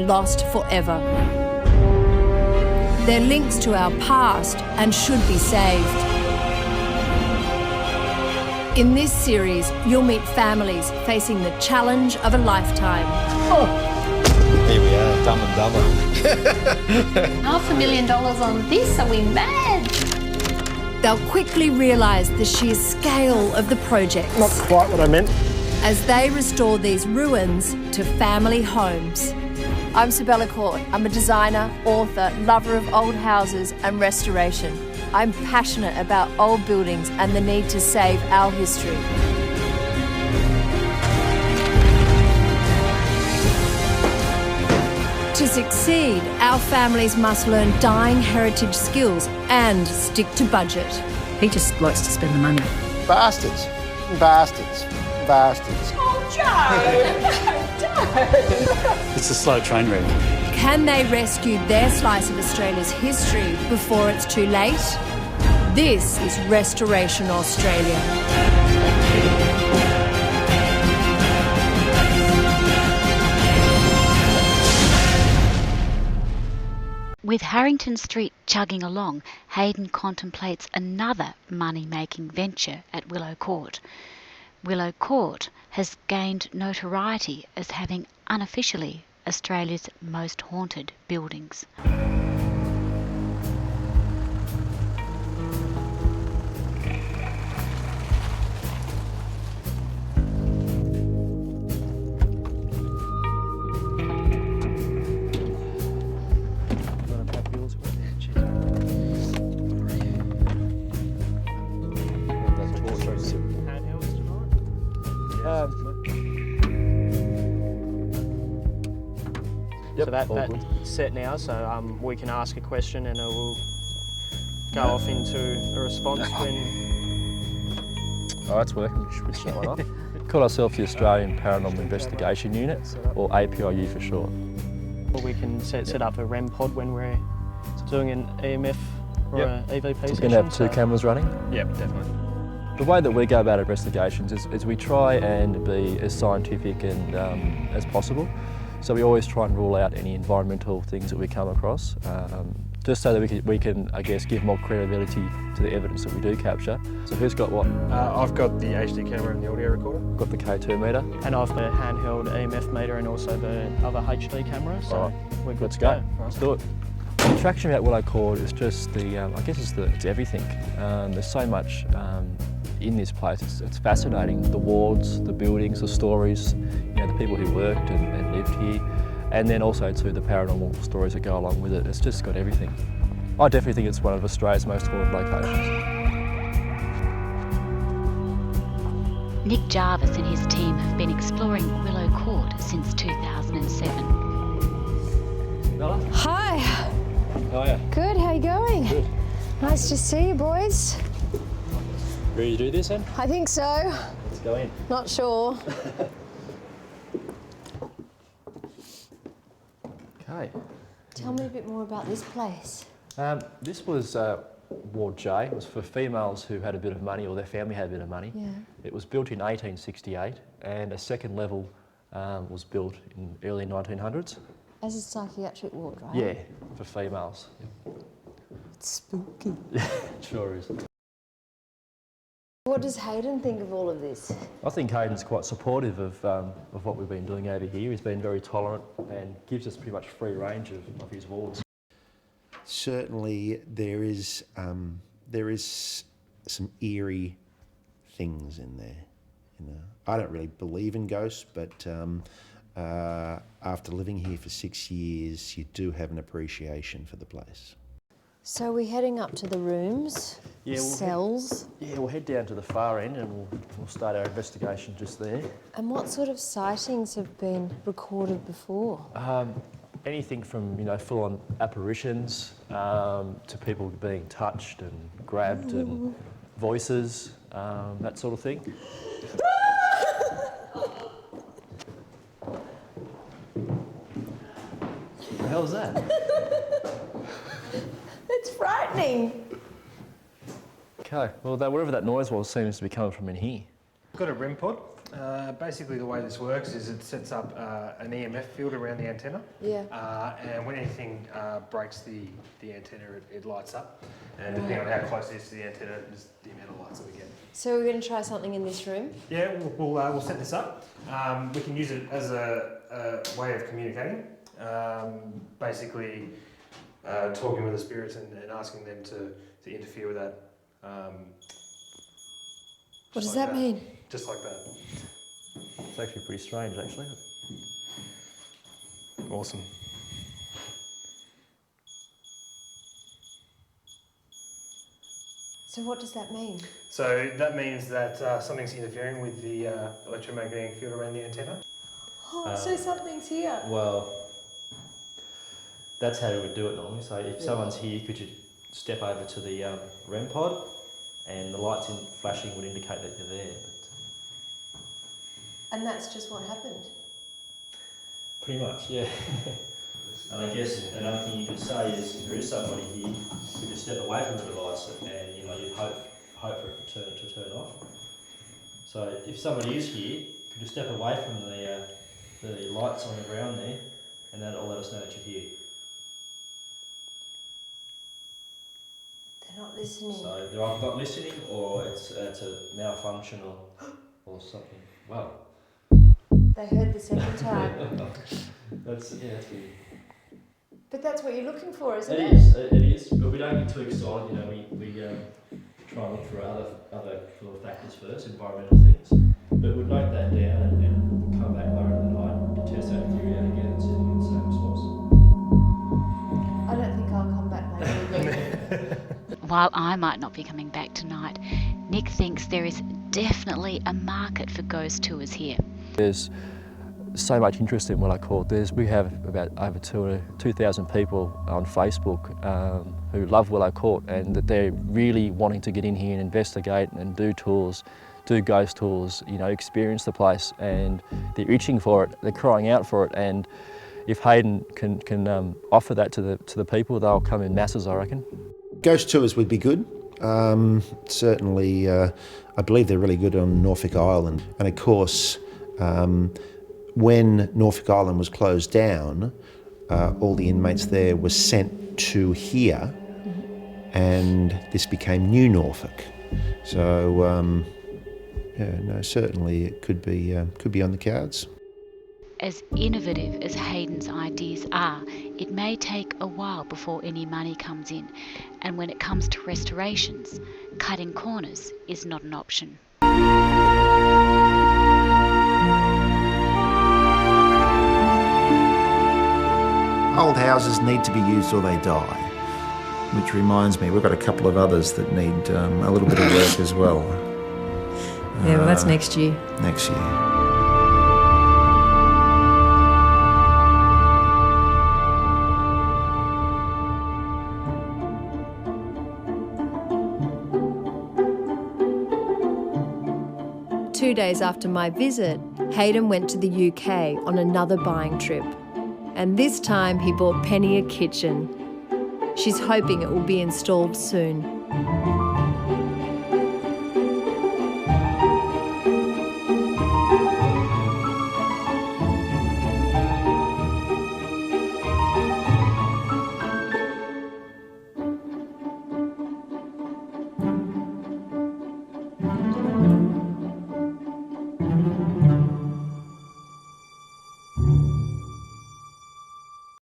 lost forever. They're links to our past and should be saved. In this series, you'll meet families facing the challenge of a lifetime. Oh. Here we are, Dumb and Dumber. $500,000 on this? Are we mad? They'll quickly realise the sheer scale of the project. Not quite what I meant. As they restore these ruins to family homes. I'm Sabella Court. I'm a designer, author, lover of old houses and restoration. I'm passionate about old buildings and the need to save our history. To succeed, our families must learn dying heritage skills and stick to budget. He just likes to spend the money. Bastards. Bastards. Bastards. Oh, Joe! It's a slow train wreck. Can they rescue their slice of Australia's history before it's too late? This is Restoration Australia. With Harrington Street chugging along, Hayden contemplates another money-making venture at Willow Court. Willow Court has gained notoriety as having unofficially Australia's most haunted buildings. So that's set now, so we can ask a question and it will go off into a response when... Oh, that's working. We should switch that one off. Call ourselves the Australian Paranormal Investigation Unit, or APIU for short. We can set up a REM pod when we're doing an EMF or an EVP session. We're going to have two cameras running? Yep, definitely. The way that we go about investigations is we try and be as scientific and as possible. So we always try and rule out any environmental things that we come across, just so that we can, I guess, give more credibility to the evidence that we do capture. So who's got what? I've got the HD camera and the audio recorder. Got the K2 meter. And I've got a handheld EMF meter and also the other HD camera, so right. we're good Let's to go. Let's do it. The attraction about Willow Court is just the, I guess it's everything. There's so much in this place. It's fascinating. The wards, the buildings, the stories, you know, the people who worked and lived here, and then also too the paranormal stories that go along with it. It's just got everything. I definitely think it's one of Australia's most haunted locations. Nick Jarvis and his team have been exploring Willow Court since 2007. Bella? Hi. How are you? Good, how you going? Good. Nice to see you, boys. Ready to do this then? I think so. Let's go in. Not sure. Okay. Tell me a bit more about this place. This was Ward J. It was for females who had a bit of money or their family had a bit of money. Yeah. It was built in 1868 and a second level was built in early 1900s. As a psychiatric ward, right? Yeah, for females. It's spooky. Sure is. What does Hayden think of all of this? I think Hayden's quite supportive of what we've been doing over here. He's been very tolerant and gives us pretty much free range of his wards. Certainly there is some eerie things in there. You know, I don't really believe in ghosts, but after living here for 6 years, you do have an appreciation for the place. So we're heading up to the rooms, cells. We'll head down to the far end and we'll start our investigation just there. And what sort of sightings have been recorded before? Anything from, you know, full-on apparitions to people being touched and grabbed and voices, that sort of thing. What the hell is that? It's frightening. Okay, well, whatever that noise was seems to be coming from in here. Got a REM pod. Basically, the way this works is it sets up an EMF field around the antenna. Yeah. And when anything breaks the antenna, it lights up. And depending on how close it is to the antenna, just the amount of lights that we get. So we're going to try something in this room? Yeah, we'll set this up. We can use it as a way of communicating. Basically, talking with the spirits and asking them to interfere with that. What does that mean? Just like that. It's actually pretty strange, actually. Awesome. So what does that mean? So that means that something's interfering with the electromagnetic field around the antenna. Oh, so something's here. Well, that's how we would do it normally. So if someone's here, could you step over to the REM pod, and the lights flashing would indicate that you're there. And that's just what happened? Pretty much, yeah. And I guess another thing you could say is if there is somebody here, you just step away from the device and you'd hope for it to turn off. So if somebody is here, could you step away from the lights on the ground there, and that'll let us know that you're here. They're not listening. So they're either not listening, or it's a malfunction or something. Wow. They heard the second time. That's weird. But that's what you're looking for, isn't it? It is, but we don't get too excited. We try and look for other sort of factors first, environmental things. But we'd note that down and we'll come back later in the night and test that theory out again and see if we get the same response. I don't think I'll come back later again. While I might not be coming back tonight, Nick thinks there is definitely a market for ghost tours here. There's so much interest in Willow Court. We have about over 2,000 people on Facebook who love Willow Court, and that they're really wanting to get in here and investigate and do tours, do ghost tours, experience the place, and they're itching for it, they're crying out for it, and if Hayden can offer that to the people, they'll come in masses, I reckon. Ghost tours would be good. Certainly, I believe they're really good on Norfolk Island, and of course, when Norfolk Island was closed down, all the inmates there were sent to here, and this became New Norfolk. So, certainly it could be on the cards. As innovative as Hayden's ideas are, it may take a while before any money comes in, and when it comes to restorations, cutting corners is not an option. Old houses need to be used or they die, which reminds me, we've got a couple of others that need a little bit of work as well. Yeah, well, that's next year. Next year. Two days after my visit, Hayden went to the UK on another buying trip. And this time he bought Penny a kitchen. She's hoping it will be installed soon.